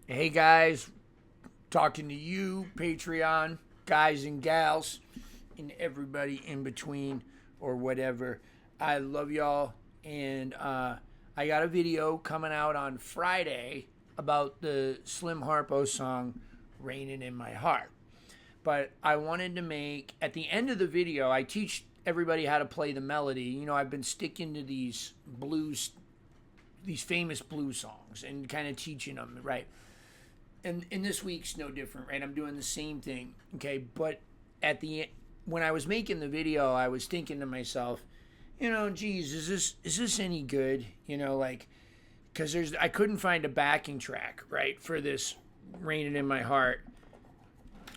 Hey guys, talking to you, Patreon guys and gals, and everybody in between or whatever. I love y'all, and I got a video coming out on Friday about the Slim Harpo song "Raining in My Heart." But I wanted to make at the end of the video, I teach everybody how to play the melody. You know, I've been sticking to these famous blues songs, and kind of teaching them, right? And this week's no different, right? I'm doing the same thing, okay? But at the when I was making the video, I was thinking to myself, geez, is this any good? Like, because I couldn't find a backing track, right, for this "Raining in My Heart,"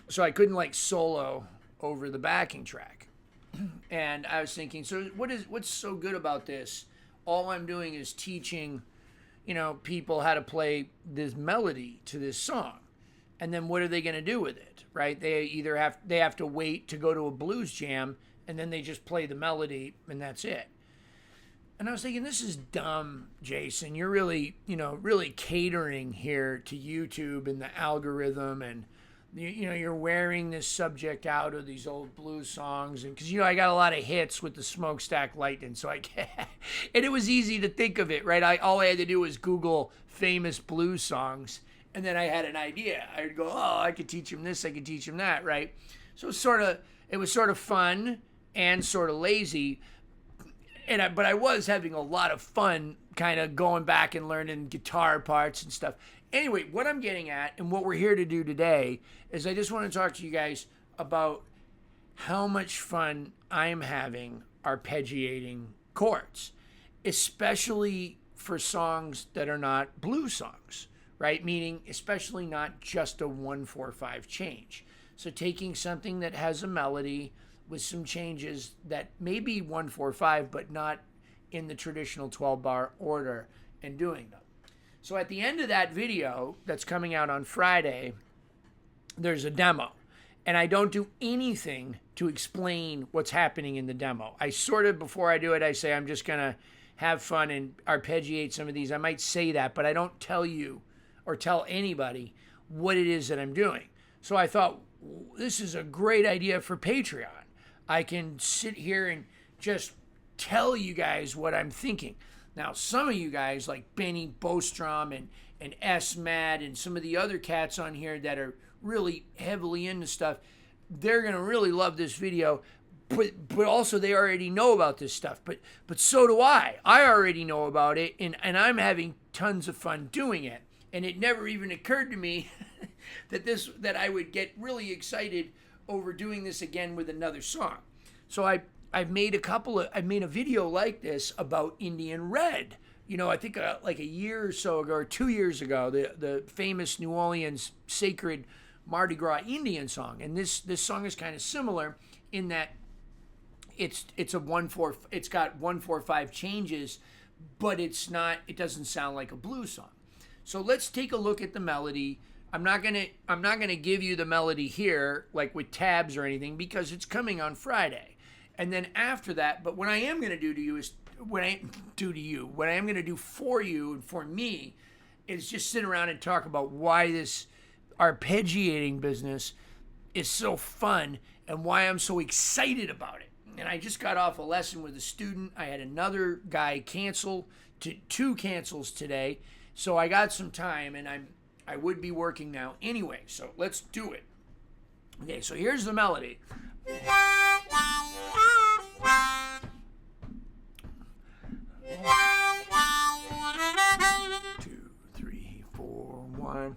so I couldn't like solo over the backing track. And I was thinking, so what's so good about this? All I'm doing is teaching people how to play this melody to this song. And then what are they going to do with it, right? They have to wait to go to a blues jam, and then they just play the melody and that's it. And I was thinking, this is dumb, Jason. You're really catering here to YouTube and the algorithm, and you're wearing this subject out of these old blues songs, and because I got a lot of hits with the Smokestack Lightning, so and it was easy to think of it, right? All I had to do was Google famous blues songs, and then I had an idea. I'd go, oh, I could teach him this, I could teach him that, right? So it was sort of fun and sort of lazy, but I was having a lot of fun, kind of going back and learning guitar parts and stuff. Anyway, what I'm getting at and what we're here to do today is I just want to talk to you guys about how much fun I am having arpeggiating chords, especially for songs that are not blues songs, right? Meaning, especially not just a 1-4-5 change. So taking something that has a melody with some changes that may be 1-4-5, but not in the traditional 12-bar order, and doing them. So at the end of that video that's coming out on Friday, there's a demo. And I don't do anything to explain what's happening in the demo. I sort of, before I do it, I say I'm just going to have fun and arpeggiate some of these. I might say that, but I don't tell you or tell anybody what it is that I'm doing. So I thought, this is a great idea for Patreon. I can sit here and just tell you guys what I'm thinking. Now, some of you guys like Benny Bostrom and S. Mad and some of the other cats on here that are really heavily into stuff, they're going to really love this video. But also they already know about this stuff. But so do I. I already know about it, and I'm having tons of fun doing it. And it never even occurred to me that I would get really excited over doing this again with another song. So I've made a video like this about Indian Red. I think like a year or so ago, or 2 years ago, the famous New Orleans sacred Mardi Gras Indian song. And this song is kind of similar in that it's got 1-4-5 changes, but it doesn't sound like a blues song. So let's take a look at the melody. I'm not gonna give you the melody here, like with tabs or anything, because it's coming on Friday. And then after that, but what I am going to do to you is, what I am going to do for you and for me is just sit around and talk about why this arpeggiating business is so fun and why I'm so excited about it. And I just got off a lesson with a student. I had another guy cancel, two cancels today. So I got some time, and I would be working now anyway. So let's do it. Okay, so here's the melody. 2, 3, 4, 1.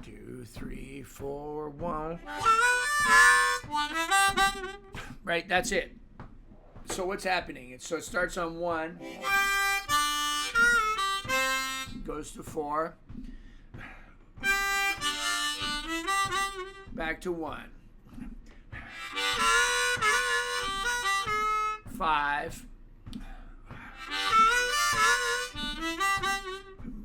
2, 3, 4, 1. Right, that's it. So what's happening? It starts on 1, goes to 4, back to 1, 5,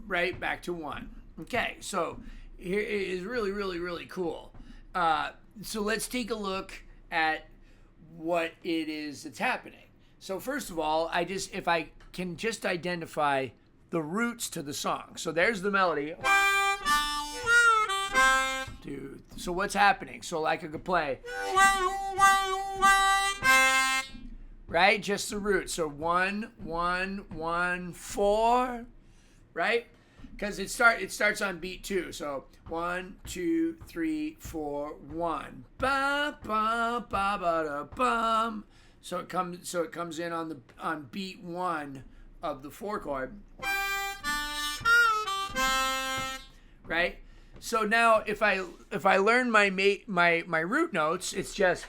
right, back to 1. Okay, so here it is really, really, really cool. So let's take a look at what it is that's happening. So first of all, if I can just identify the roots to the song. So there's the melody. So what's happening? So like I could play, right? Just the roots. So 1, 1, 1, 4, right? Because it starts on beat 2. So 1, 2, 3, 4, 1. Ba ba ba ba da bum. So it comes in on beat 1 of the 4 chord. Right? So now if I learn my root notes, it's just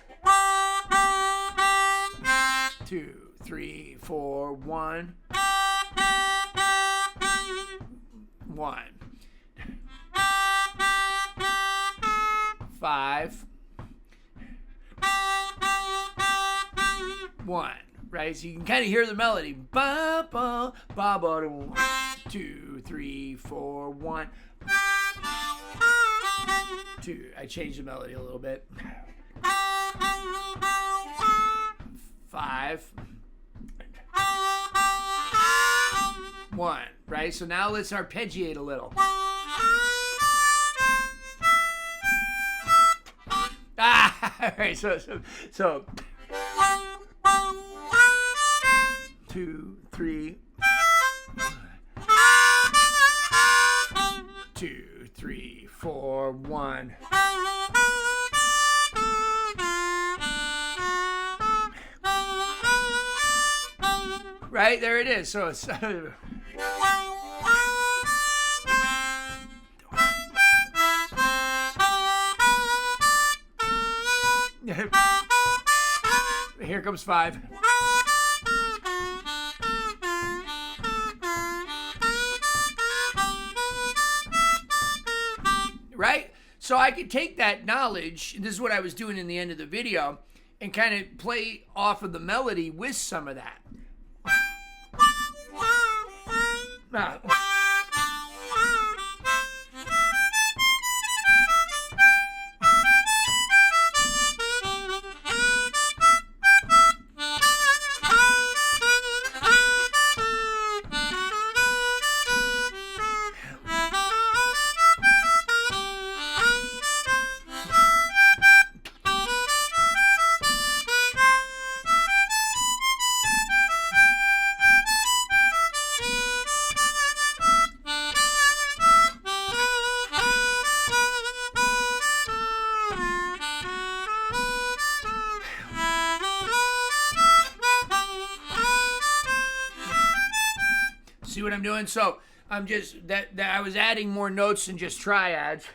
2, 3, 4, 1, 1, 5, 1. Right? So you can kind of hear the melody. Ba ba ba ba 2, 3, 4, 1. 2. I changed the melody a little bit. 5, 1. Right? So now let's arpeggiate a little. All right. So 2, 3. 2, 3, 4, 1. Right, there it is. So it's here comes 5. Right? So I could take that knowledge, and this is what I was doing in the end of the video, and kind of play off of the melody with some of that. See what I'm doing? So I'm just that I was adding more notes than just triads.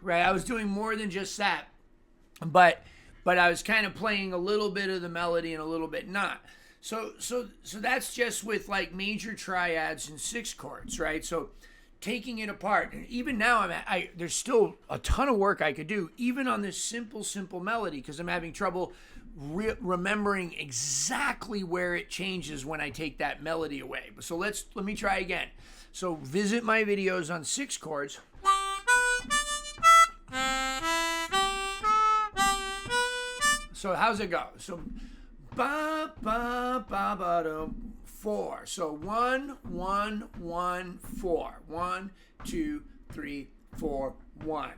Right, I was doing more than just that, but I was kind of playing a little bit of the melody and a little bit not. So that's just with like major triads and 6 chords, right? So taking it apart, and even now there's still a ton of work I could do, even on this simple melody, because I'm having trouble remembering exactly where it changes when I take that melody away. So let me try again. So visit my videos on 6 chords. So how's it go? So ba ba ba ba da 4. So 1 1 1 4. 1 2 3 4 1.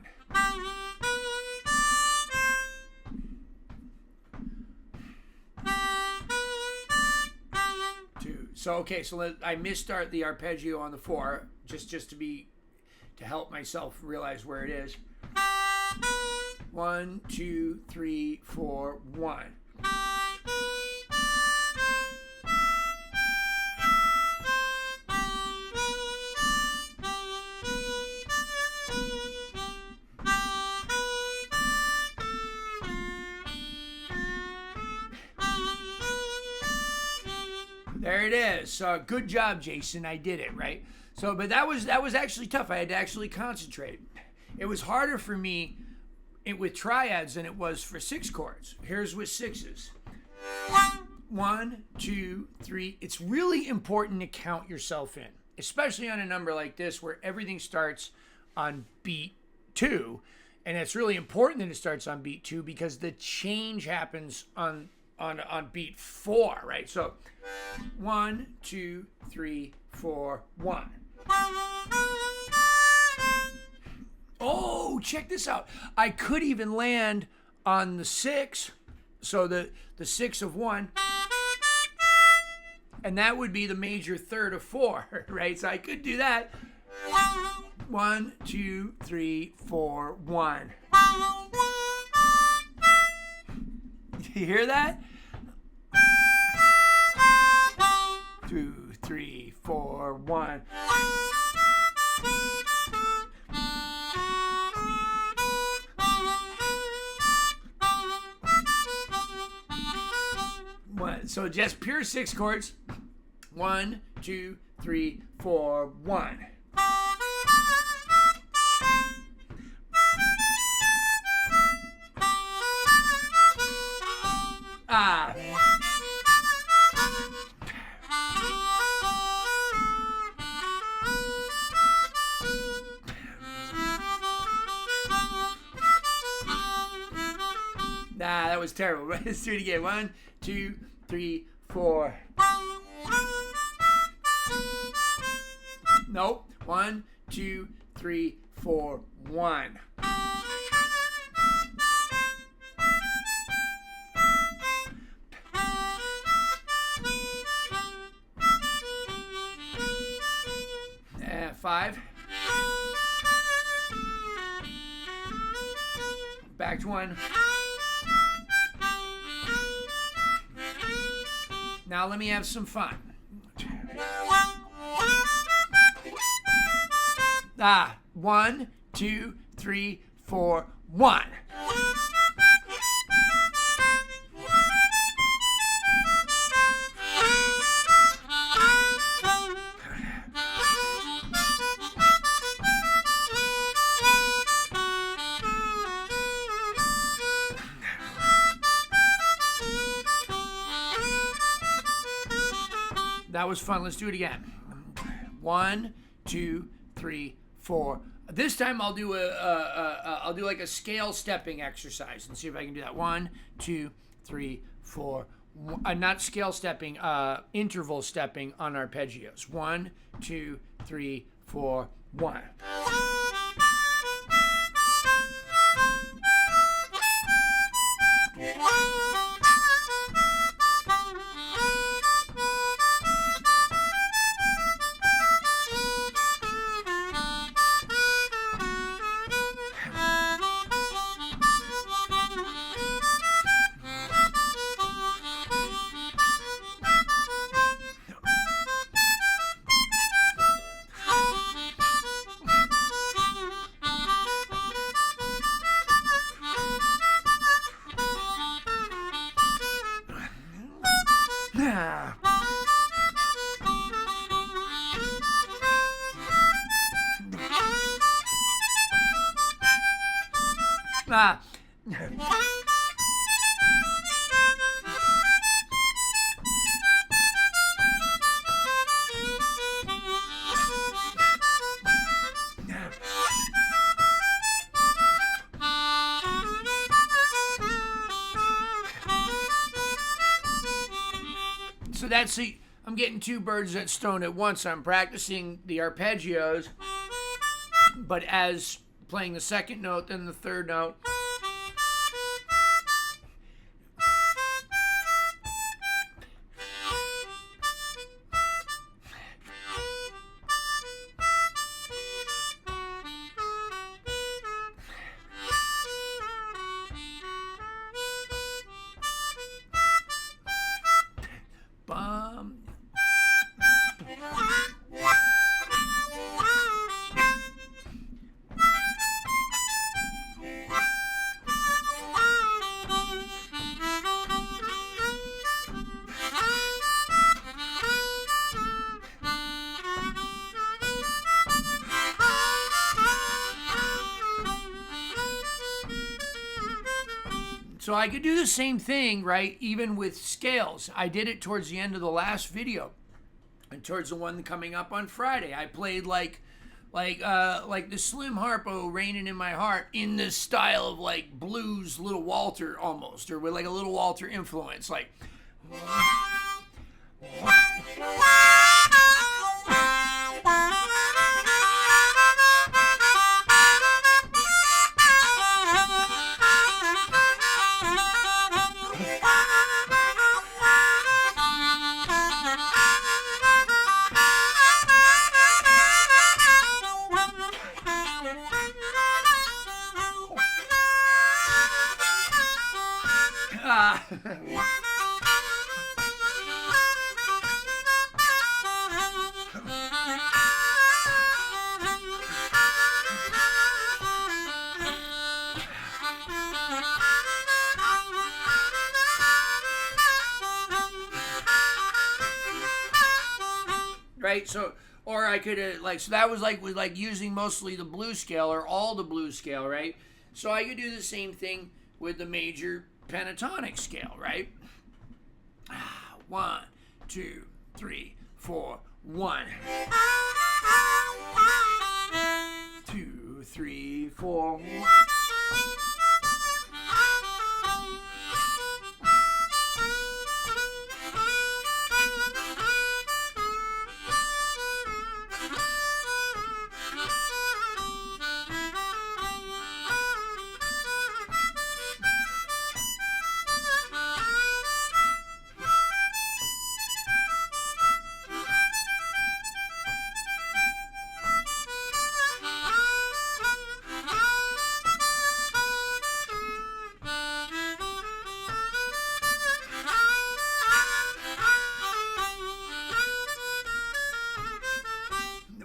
So okay, so I misstart the arpeggio on the 4 just to help myself realize where it is. 1 2 3 4 1. There it is. Good job, Jason. I did it, right? So, but that was actually tough. I had to actually concentrate. It was harder for me with triads than it was for 6 chords. Here's with 6s. 1 2 3. It's really important to count yourself in, especially on a number like this where everything starts on beat 2 And it's really important that it starts on beat 2 because the change happens on beat 4, right? So 1, 2, 3, 4, 1. Oh, check this out. I could even land on the 6, so the 6 of 1, and that would be the major third of 4, right? So I could do that. 1, 2, 3, 4, 1. You hear that? 2, 3, 4, 1. So just pure 6 chords. 1, 2, 3, 4, 1. Ah. Nah, that was terrible. Let's do it again. 1, 2, 3, 4. Nope. 1, 2, 3, 4, 1. Five. Back to 1. Now let me have some fun. 1, 2, 3, 4, 1. That was fun. Let's do it again. 1, 2, 3, 4. This time I'll do I'll do like a scale stepping exercise and see if I can do that. 1, 2, 3, 4. Not scale stepping, interval stepping on arpeggios. 1, 2, 3, 4, 1. So that's I'm getting 2 birds that stone at once. I'm practicing the arpeggios, but as playing the second note, then the third note. So I could do the same thing, right, even with scales. I did it towards the end of the last video. And towards the one coming up on Friday, I played like like the Slim Harpo Raining in My Heart in the style of like blues Little Walter almost, or with like a Little Walter influence, like. Right, so or I could like so that was like with like using mostly the blues scale or all the blues scale, right? So I could do the same thing with the major pentatonic scale, right? 1, 2, 3, 4, 1. 2, 3, 4.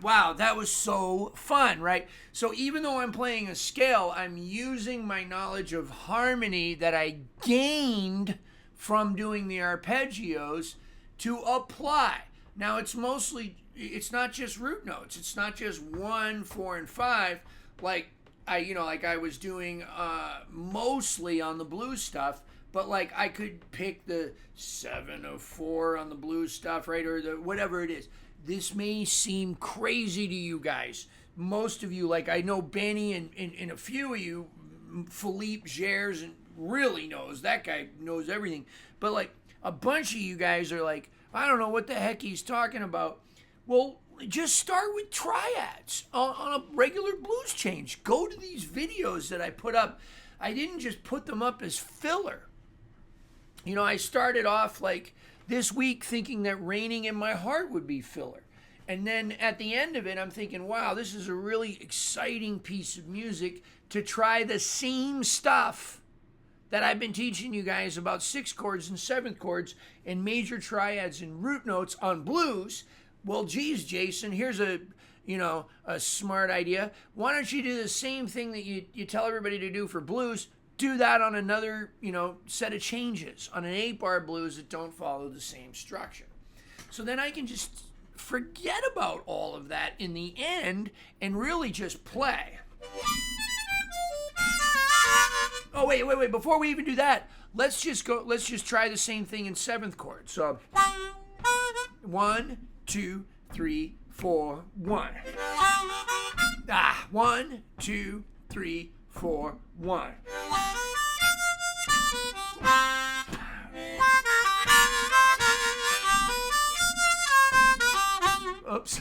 Wow, that was so fun, right? So even though I'm playing a scale, I'm using my knowledge of harmony that I gained from doing the arpeggios to apply. Now it's not just root notes. It's not just 1, 4, and 5 like I was doing mostly on the blues stuff. But like I could pick the 7 of 4 on the blues stuff, right? Or the whatever it is. This may seem crazy to you guys. Most of you, like I know Benny and a few of you, Philippe Gers, and really knows. That guy knows everything. But like a bunch of you guys are like, I don't know what the heck he's talking about. Well, just start with triads on a regular blues change. Go to these videos that I put up. I didn't just put them up as filler. You know, I started off like this week thinking that Raining in My Heart would be filler. And then at the end of it, I'm thinking, wow, this is a really exciting piece of music to try the same stuff that I've been teaching you guys about 6th chords and 7th chords and major triads and root notes on blues. Well, geez, Jason, here's a smart idea. Why don't you do the same thing that you tell everybody to do for blues? Do that on another, set of changes on an 8-bar blues that don't follow the same structure. So then I can just forget about all of that in the end and really just play. Oh, wait. Before we even do that, let's just try the same thing in 7th chord. So 1, 2, 3, 4, 1. 1, 2, 3, 4, 1. Oops.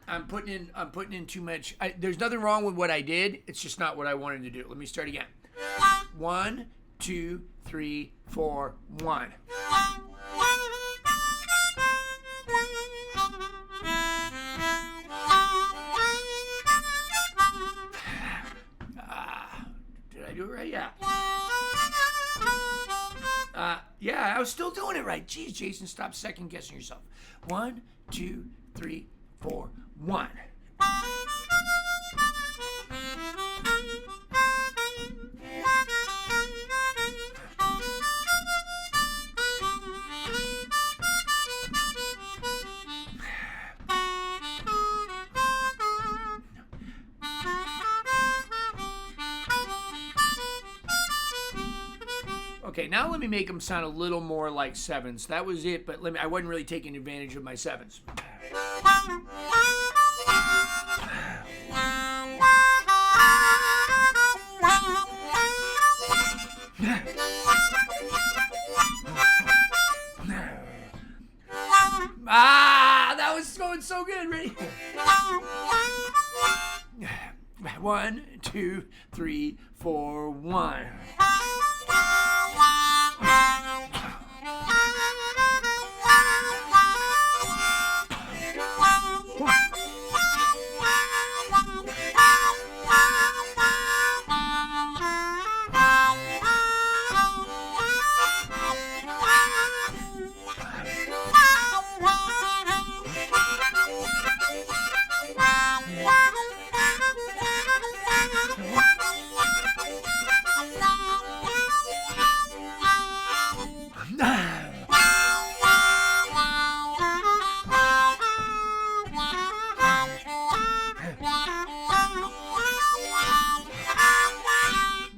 I'm putting in too much. There's nothing wrong with what I did. It's just not what I wanted to do. Let me start again. 1, 2, 3, 4, 1. Did I do it right? Yeah. Yeah, I was still doing it right. Jeez, Jason, stop second guessing yourself. 1, 2, 3, 4, 1. Okay, now let me make them sound a little more like sevens. That was it, but I wasn't really taking advantage of my sevens. That was going so good. Ready? 1, 2, 3, 4, 1.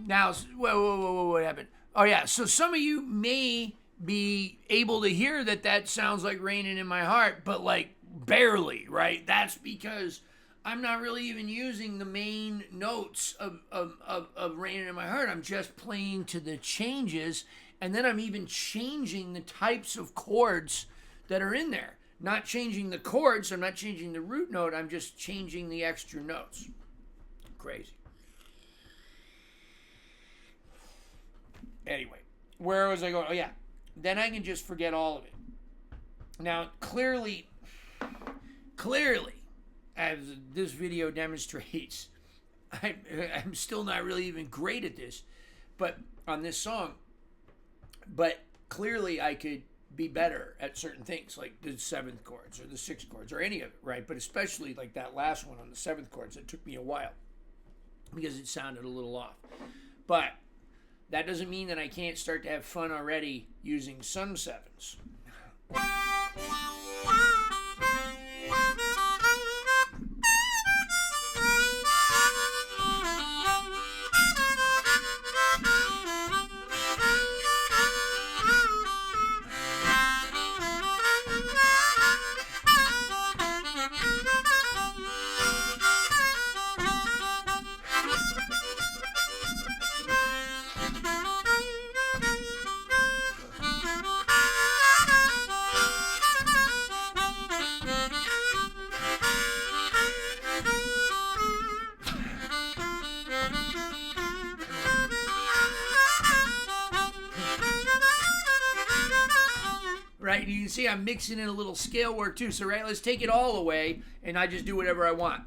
Now, whoa, what happened? Oh, yeah, so some of you may be able to hear that sounds like Raining in My Heart, but like barely, right? That's because I'm not really even using the main notes of Raining in My Heart. I'm just playing to the changes, and then I'm even changing the types of chords that are in there. Not changing the chords, I'm not changing the root note, I'm just changing the extra notes. Crazy. Anyway, where was I going? Oh, yeah. Then I can just forget all of it. Now, clearly, as this video demonstrates, I'm still not really even great at this, but on this song. But clearly, I could be better at certain things, like the 7th chords or the 6th chords or any of it, right? But especially like that last one on the 7th chords, it took me a while because it sounded a little off. But that doesn't mean that I can't start to have fun already using some sevens. Right, and you can see I'm mixing in a little scale work too. So, right, let's take it all away, and I just do whatever I want.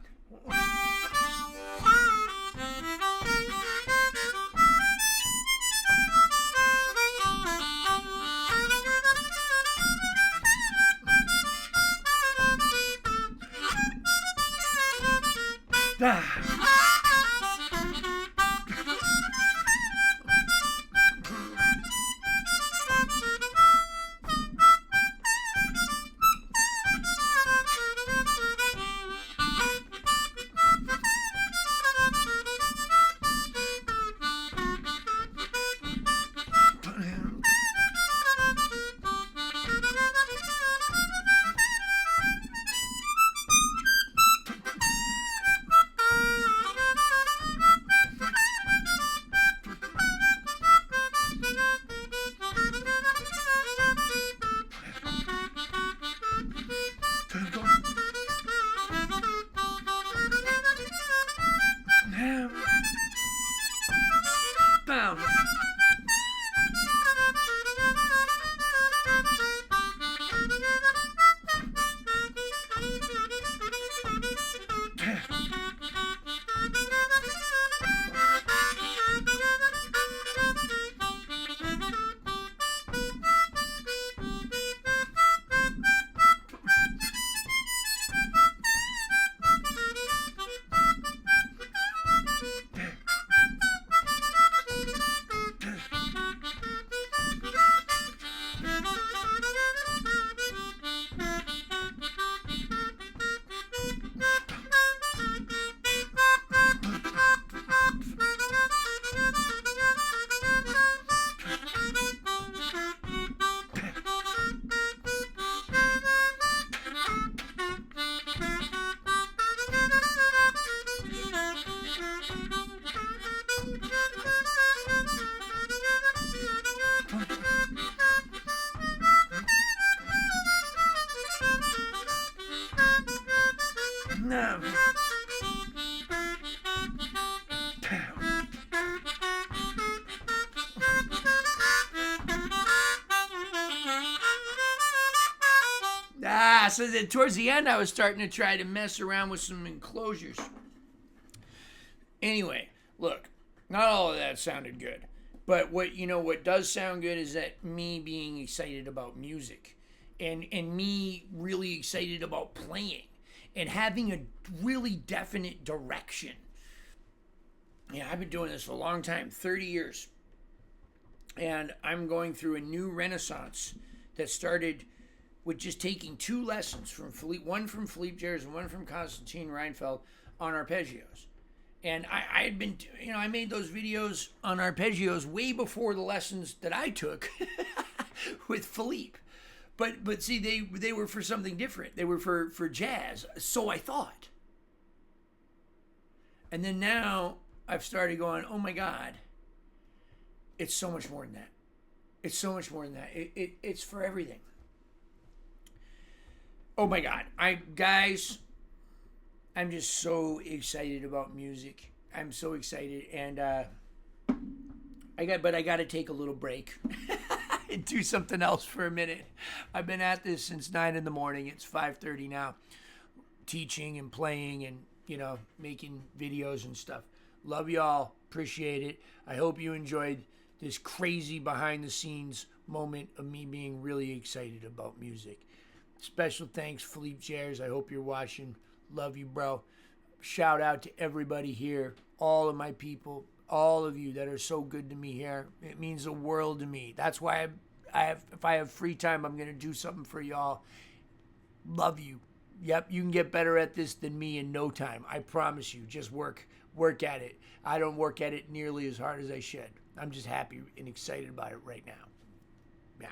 So that towards the end, I was starting to try to mess around with some enclosures. Anyway, look, not all of that sounded good. But what does sound good is that me being excited about music and me really excited about playing and having a really definite direction. Yeah, I've been doing this for a long time, 30 years. And I'm going through a new renaissance that started with just taking 2 lessons from Philippe, one from Philippe Jers and one from Konstantin Reinfeld on arpeggios. And I had been, I made those videos on arpeggios way before the lessons that I took with Philippe. But see, they were for something different. They were for jazz, so I thought. And then now I've started going, oh my God, it's so much more than that. It's so much more than that. It's for everything. Oh my God, guys, I'm just so excited about music. I'm so excited, and I got to take a little break and do something else for a minute. I've been at this since 9 in the morning. It's 5:30 now, teaching and playing and making videos and stuff. Love y'all. Appreciate it. I hope you enjoyed this crazy behind the scenes moment of me being really excited about music. Special thanks, Philippe Jers. I hope you're watching. Love you, bro. Shout out to everybody here, all of my people, all of you that are so good to me here. It means the world to me. That's why if I have free time, I'm going to do something for y'all. Love you. Yep, you can get better at this than me in no time. I promise you. Just work at it. I don't work at it nearly as hard as I should. I'm just happy and excited about it right now. Yeah.